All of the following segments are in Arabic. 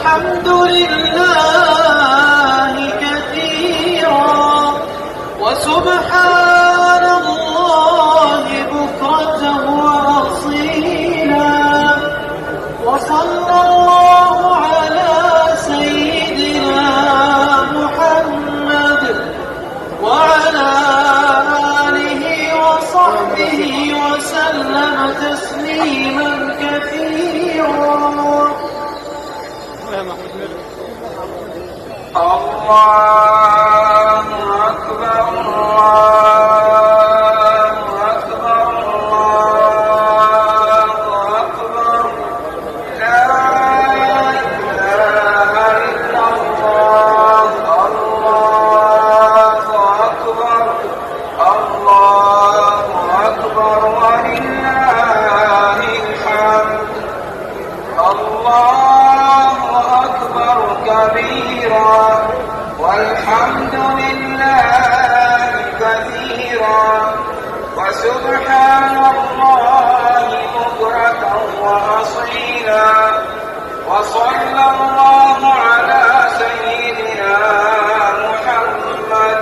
والحمد لله كثيرا وسبحان الله بكرة وأصيلا وصلى الله على سيدنا محمد وعلى آله وصحبه وسلم تسليما كثيرا. الله أكبر الله أكبر الله أكبر لا إله إلا الله الله أكبر الله أكبر ولله الحمد الله أكبر كبيرا والحمد لله كثيرا وسبحان الله بكرة وأصيلا وصلى الله على سيدنا محمد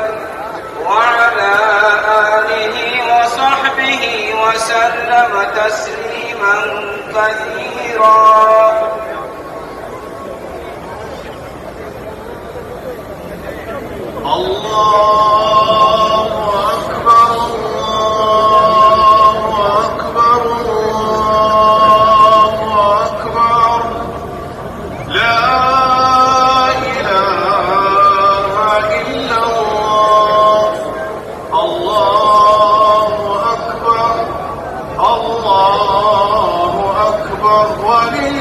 وعلى آله وصحبه وسلم تسليما كثيرا. الله أكبر الله أكبر الله أكبر لا إله إلا الله الله أكبر ولله